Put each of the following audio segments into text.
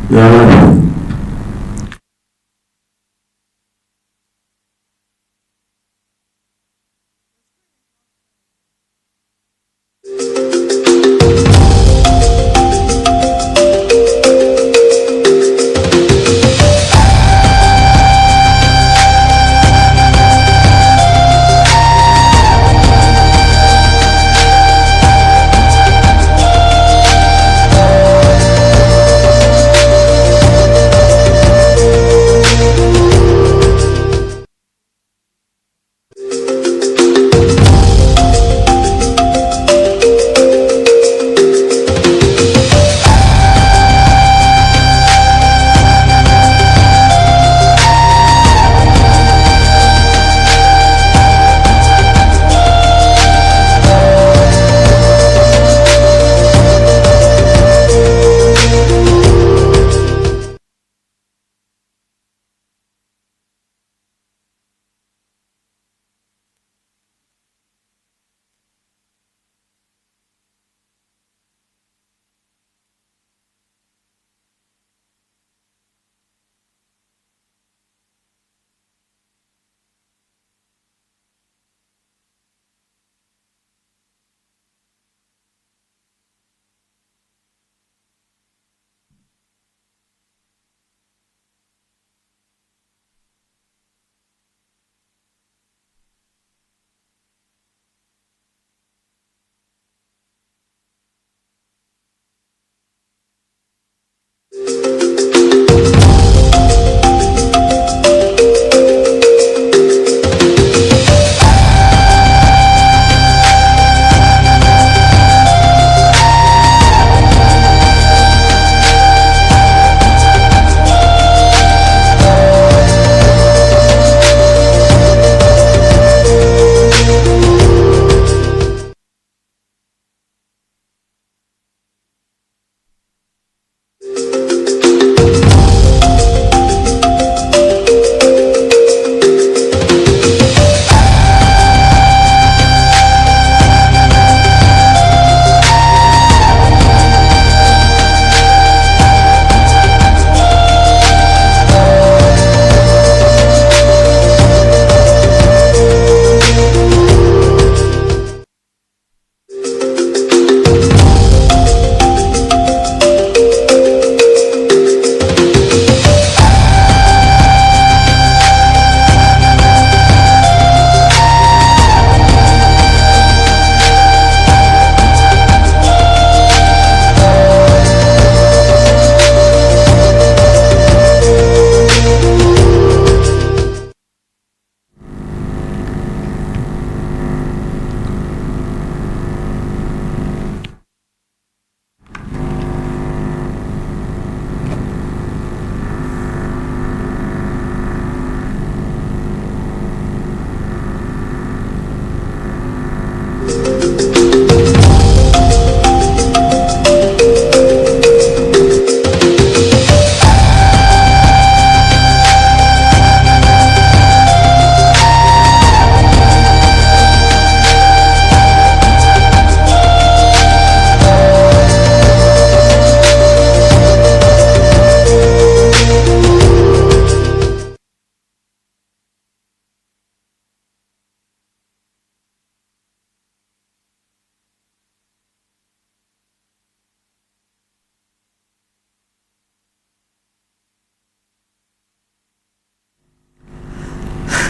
Yeah.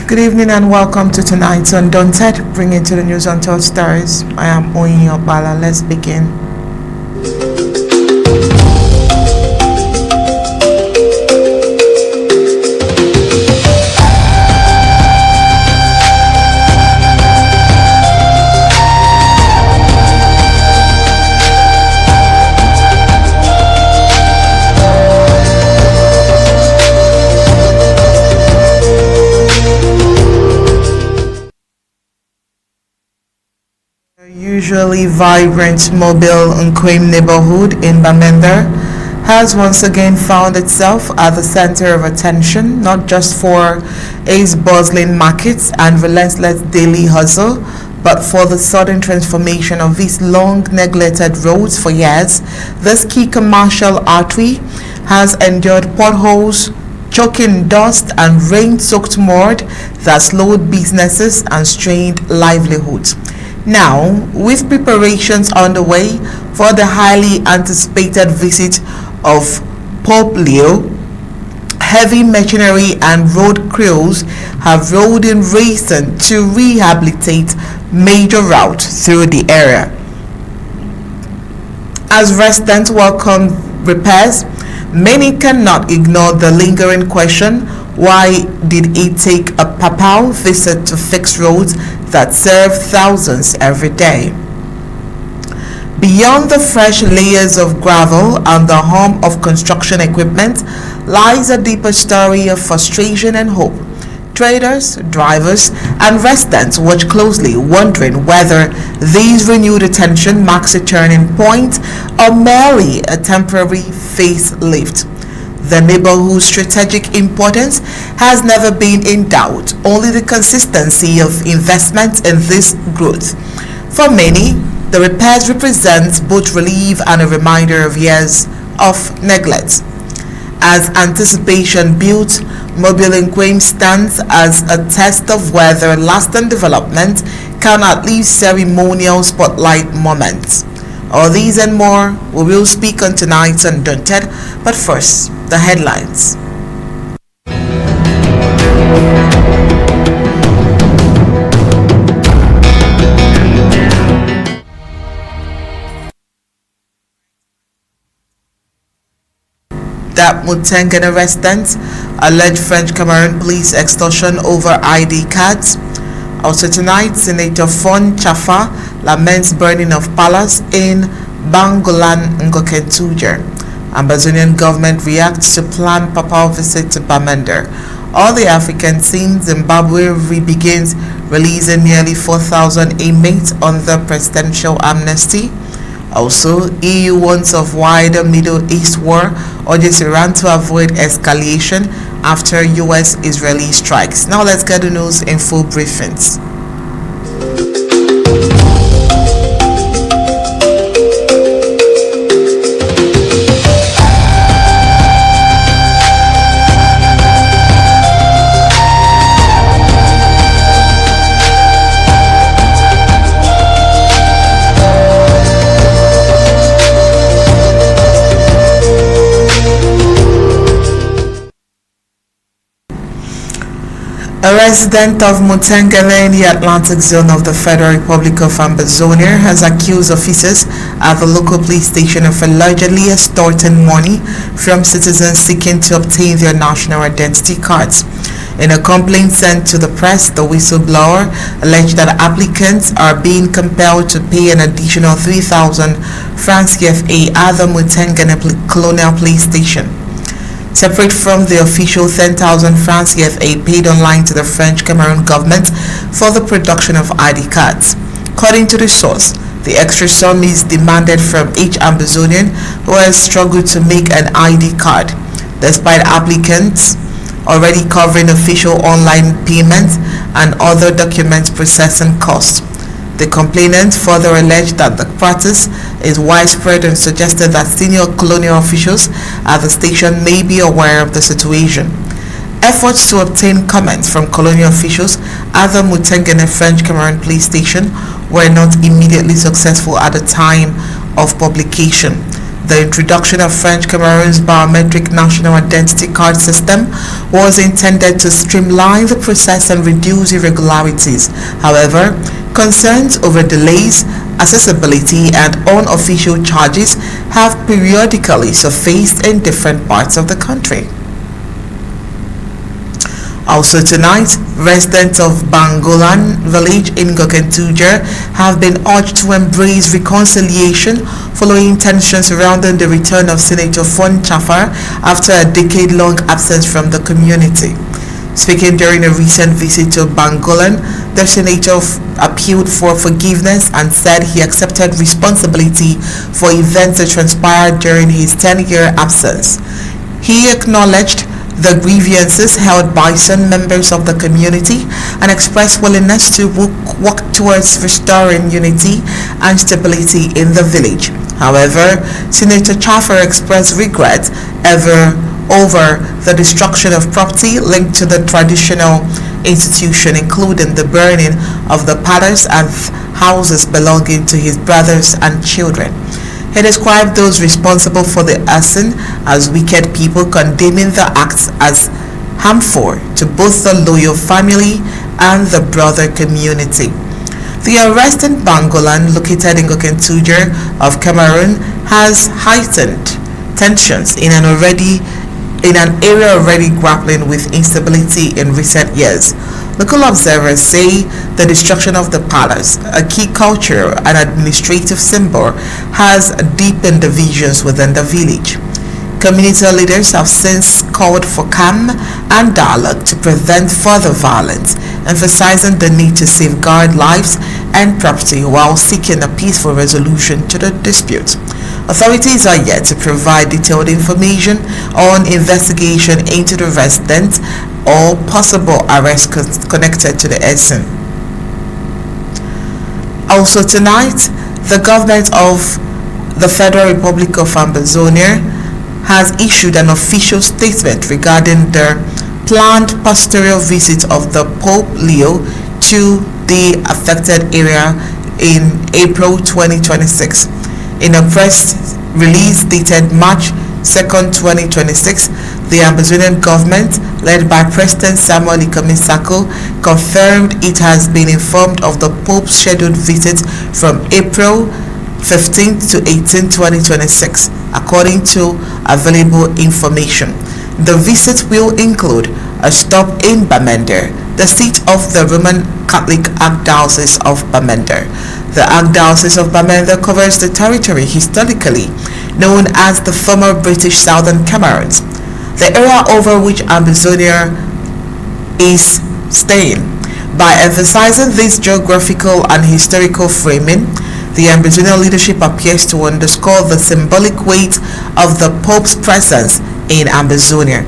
Good evening and welcome to tonight's Undaunted, bringing to the news untold stories. I am Oyin Opala. Let's begin. Usually vibrant, mobile Nkwe neighborhood in Bamenda has once again found itself at the center of attention, not just for its bustling markets and relentless daily hustle, But for the sudden transformation of these long neglected roads for years, this key commercial artery has endured potholes, choking dust and rain-soaked mud that slowed businesses and strained livelihoods. Now, with preparations underway for the highly anticipated visit of Pope Leo, heavy machinery and road crews have rolled in recent to rehabilitate major routes through the area. As residents welcome repairs, many cannot ignore the lingering question: why did it take a papal visit to fix roads that serve thousands every day? Beyond the fresh layers of gravel and the hum of construction equipment lies a deeper story of frustration and hope. Traders, drivers, and residents watch closely, wondering whether this renewed attention marks a turning point or merely a temporary facelift. The neighborhood's strategic importance has never been in doubt, only the consistency of investment in this growth. For many, the repairs represent both relief and a reminder of years of neglect. As anticipation builds, Mutengene stands as a test of whether lasting development can outlive ceremonial spotlight moments. All these and more we will speak on tonight's Undaunted, but first, the headlines. That Mutengene residents allege French Cameroun police extortion over ID cards. Also tonight, Senator von Chafah laments burning of palace in Bangolan, Ngokentunjia. Ambazonian government reacts to planned Papal visit to Bamenda. All the African scene, Zimbabwe begins releasing nearly 4,000 inmates on the presidential amnesty. Also, EU warns of wider Middle East war, urges Iran to avoid escalation after US-Israeli strikes. Now let's get the news in full briefings. A resident of Mutengene in the Atlantic zone of the Federal Republic of Ambazonia has accused officers at the local police station of allegedly extorting money from citizens seeking to obtain their national identity cards. In a complaint sent to the press, the whistleblower alleged that applicants are being compelled to pay an additional 3,000 francs CFA at the Mutengene Colonial Police Station. Separate from the official 10,000 francs CFA paid online to the French Cameroun government for the production of ID cards. According to the source, the extra sum is demanded from each Ambazonian who has struggled to make an ID card, despite applicants already covering official online payments and other document processing costs. The complainant further alleged that the practice is widespread and suggested that senior colonial officials at the station may be aware of the situation. Efforts to obtain comments from colonial officials at the Mutengene French Cameroun police station were not immediately successful at the time of publication. The introduction of French Cameroon's biometric national identity card system was intended to streamline the process and reduce irregularities. However, concerns over delays, accessibility, and unofficial charges have periodically surfaced in different parts of the country. Also tonight, residents of Bangolan village in Ngokentunjia have been urged to embrace reconciliation following tensions surrounding the return of Senator von Chafah after a decade-long absence from the community. Speaking during a recent visit to Bangolan, the senator appealed for forgiveness and said he accepted responsibility for events that transpired during his 10-year absence. He acknowledged the grievances held by some members of the community and expressed willingness to work towards restoring unity and stability in the village. However, Senator Chafah expressed regret over the destruction of property linked to the traditional institution, including the burning of the palace and houses belonging to his brothers and children. He described those responsible for the arson as wicked people, condemning the acts as harmful to both the loyal family and the broader community. The arrest in Bangolan, located in Ngokentunjia of Cameroun, has heightened tensions in an area already grappling with instability in recent years. Local observers say the destruction of the palace, a key cultural and administrative symbol, has deepened divisions within the village. Community leaders have since called for calm and dialogue to prevent further violence, emphasizing the need to safeguard lives and property while seeking a peaceful resolution to the dispute. Authorities are yet to provide detailed information on investigation into the resident or possible arrests connected to the arson. Also tonight, the government of the Federal Republic of Ambazonia has issued an official statement regarding the planned pastoral visit of the Pope Leo to the affected area in April 2026. In a press release dated March 2nd, 2026, the Ambazonian government, led by President Sako, confirmed it has been informed of the Pope's scheduled visit from April 15th to 18th, 2026, according to available information. The visit will include a stop in Bamenda, the seat of the Roman Catholic Archdiocese of Bamenda. The Archdiocese of Bamenda covers the territory historically known as the former British Southern Cameroun, the area over which Ambazonia is staying. By emphasizing this geographical and historical framing, the Ambazonian leadership appears to underscore the symbolic weight of the Pope's presence in Ambazonia.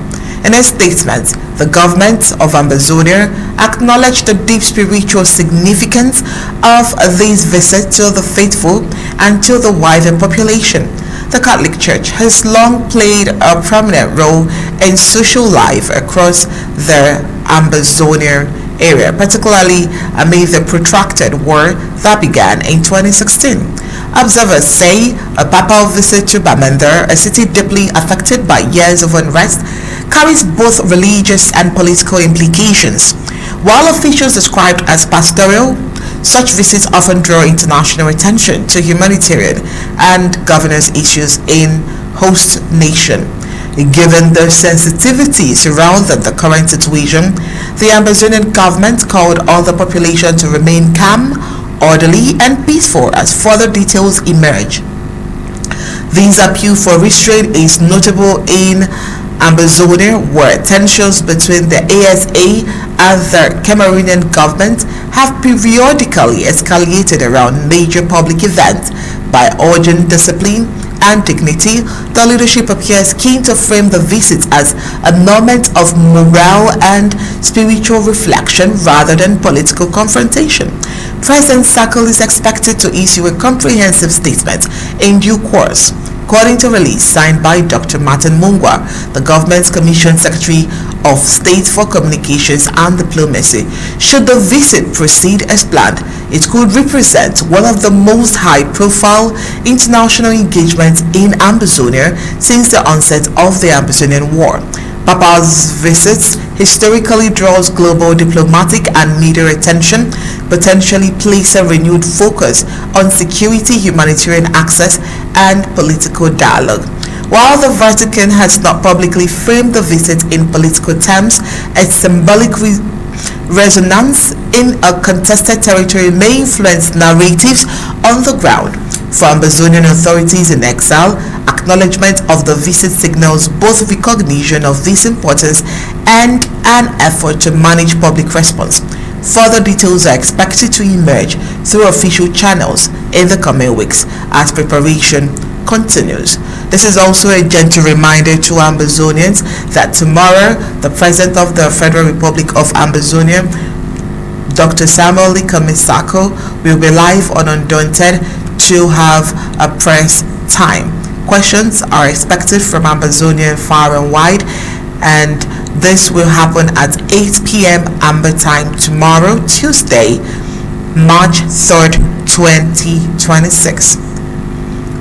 In a statement, the government of Ambazonia acknowledged the deep spiritual significance of this visit to the faithful and to the wider population. The Catholic Church has long played a prominent role in social life across the Ambazonia area, particularly amid the protracted war that began in 2016. Observers say a papal visit to Bamenda, a city deeply affected by years of unrest, carries both religious and political implications. While officials described as pastoral, such visits often draw international attention to humanitarian and governance issues in host nation. Given the sensitivity surrounding the current situation, the Ambazonian government called on the population to remain calm, orderly, and peaceful as further details emerge. This appeal for restraint is notable in Ambazonia, where tensions between the ASA and the Cameroonian government have periodically escalated around major public events. By urging discipline and dignity, the leadership appears keen to frame the visit as a moment of moral and spiritual reflection rather than political confrontation. President Sako is expected to issue a comprehensive statement in due course. According to a release signed by Dr. Martin Mungwa, the government's Commission Secretary of State for Communications and Diplomacy, should the visit proceed as planned, it could represent one of the most high-profile international engagements in Ambazonia since the onset of the Ambazonian War. Papal's visits historically draws global diplomatic and media attention, potentially place a renewed focus on security, humanitarian access, and political dialogue. While the Vatican has not publicly framed the visit in political terms, its symbolic resonance in a contested territory may influence narratives on the ground. For Ambazonian authorities in exile, acknowledgement of the visit signals both recognition of this importance and an effort to manage public response. Further details are expected to emerge through official channels in the coming weeks as preparation continues. This is also a gentle reminder to Ambazonians that tomorrow the President of the Federal Republic of Ambazonia, Dr. Samuel Sako, will be live on Undaunted to have a press time. Questions are expected from Ambazonia far and wide, and this will happen at 8 p.m. Amber time tomorrow, Tuesday, March 3rd, 2026.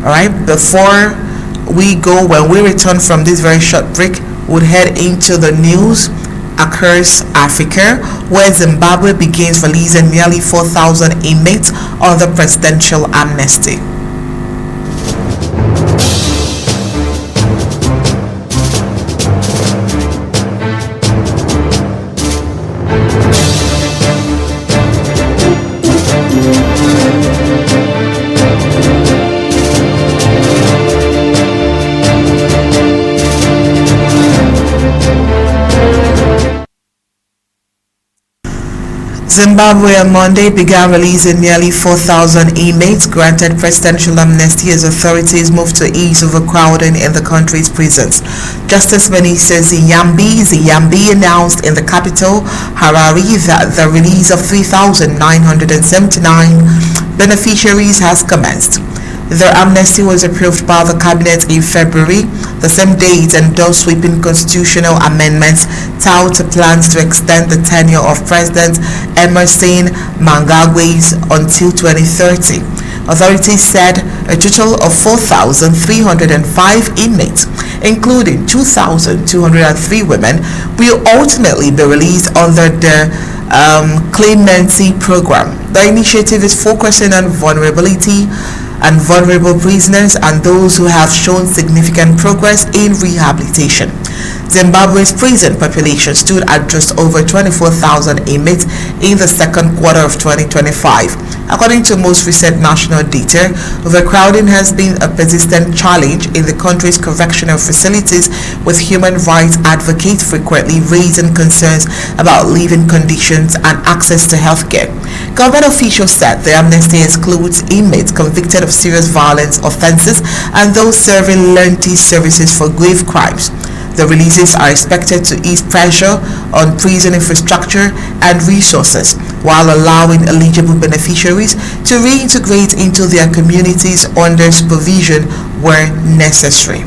Alright, before we go, when we return from this very short break, we'll head into the news across Africa, where Zimbabwe begins releasing nearly 4,000 inmates on the presidential amnesty. Zimbabwe on Monday began releasing nearly 4,000 inmates granted presidential amnesty as authorities move to ease overcrowding in the country's prisons. Justice Minister Ziyambi announced in the capital, Harare, that the release of 3,979 beneficiaries has commenced. Their amnesty was approved by the cabinet in February, the same day it endorsed sweeping constitutional amendments tied to plans to extend the tenure of President Emerson Mnangagwa until 2030. Authorities said a total of 4,305 inmates, including 2,203 women, will ultimately be released under the clemency program. The initiative is focusing on vulnerable prisoners and those who have shown significant progress in rehabilitation. Zimbabwe's prison population stood at just over 24,000 inmates in the second quarter of 2025. According to most recent national data, overcrowding has been a persistent challenge in the country's correctional facilities, with human rights advocates frequently raising concerns about living conditions and access to healthcare. Government officials said the amnesty excludes inmates convicted of serious violence offenses and those serving lengthy services for grave crimes. The releases are expected to ease pressure on prison infrastructure and resources, while allowing eligible beneficiaries to reintegrate into their communities under supervision where necessary.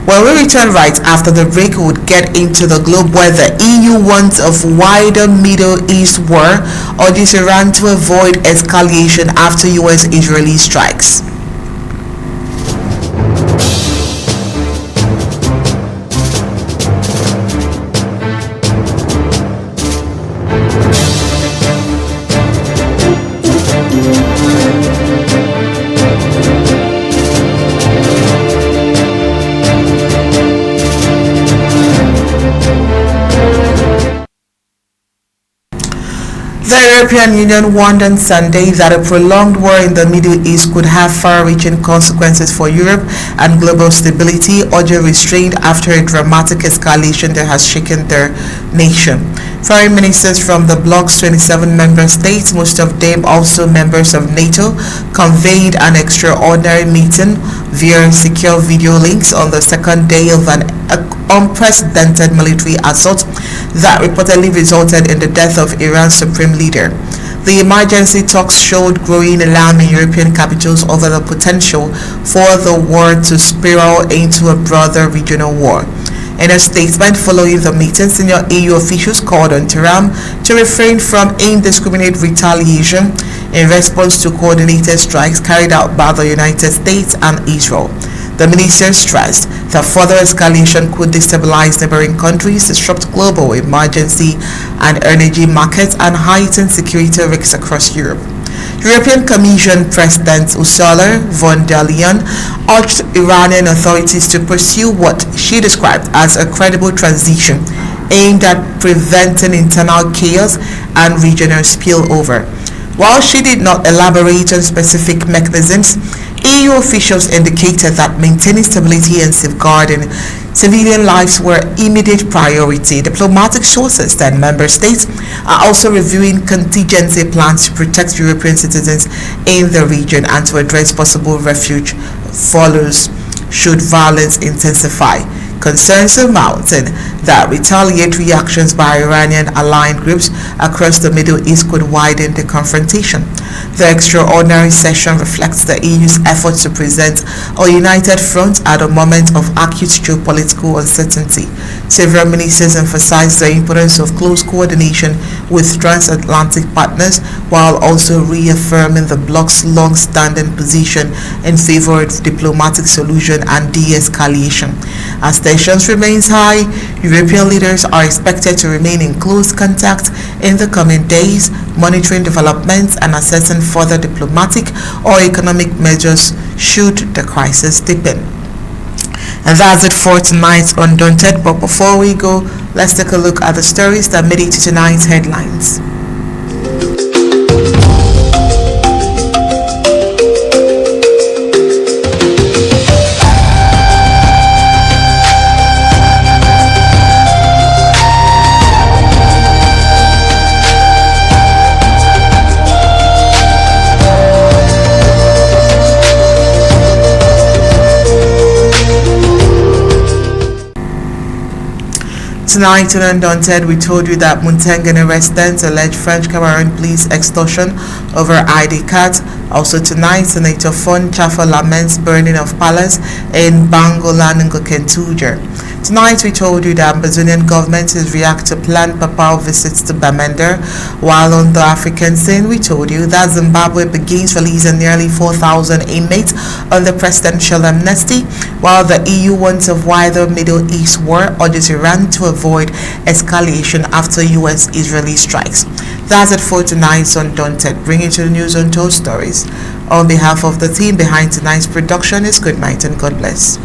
When we return right after the break, we would get into the globe, where the EU warns of wider Middle East war, urges Iran to avoid escalation after US-Israeli strikes. The European Union warned on Sunday that a prolonged war in the Middle East could have far-reaching consequences for Europe and global stability, urging restraint after a dramatic escalation that has shaken their nation. Foreign ministers from the bloc's 27 member states, most of them also members of NATO, convened an extraordinary meeting via secure video links on the second day of an unprecedented military assault that reportedly resulted in the death of Iran's supreme leader. The emergency talks showed growing alarm in European capitals over the potential for the war to spiral into a broader regional war. In a statement following the meeting, senior EU officials called on Tehran to refrain from indiscriminate retaliation in response to coordinated strikes carried out by the United States and Israel. The minister stressed that further escalation could destabilize neighboring countries, disrupt global emergency and energy markets, and heighten security risks across Europe. European Commission President Ursula von der Leyen urged Iranian authorities to pursue what she described as a credible transition aimed at preventing internal chaos and regional spillover. While she did not elaborate on specific mechanisms, EU officials indicated that maintaining stability and safeguarding Civilian lives were immediate priority. Diplomatic sources and member states are also reviewing contingency plans to protect European citizens in the region and to address possible refuge follows should violence intensify. Concerns are mounting that retaliatory actions by Iranian aligned groups across the Middle East could widen the confrontation. The extraordinary session reflects the EU's efforts to present a united front at a moment of acute geopolitical uncertainty. Several ministers emphasized the importance of close coordination with transatlantic partners while also reaffirming the bloc's long-standing position in favor of diplomatic solution and de-escalation. As tensions remains high, European leaders are expected to remain in close contact in the coming days, monitoring developments and assessing further diplomatic or economic measures should the crisis deepen. And that's it for tonight's Undaunted. But before we go, let's take a look at the stories that made it to tonight's headlines. Tonight on Undaunted, we told you that Mutengene residents allege French Cameroun police extortion over ID cards. Also tonight, Senator Chafah laments burning of palace in Bangolan, Ngokentunjia. Tonight, we told you that Ambazonian government is react to planned Papal visits to Bamenda. While on the African scene, we told you that Zimbabwe begins releasing nearly 4,000 inmates on the presidential amnesty, while the EU wants a wider Middle East war, urges Iran to avoid escalation after US-Israeli strikes. That's it for tonight's Undaunted, bringing to the news untold stories. On behalf of the team behind tonight's production, is good night and God bless.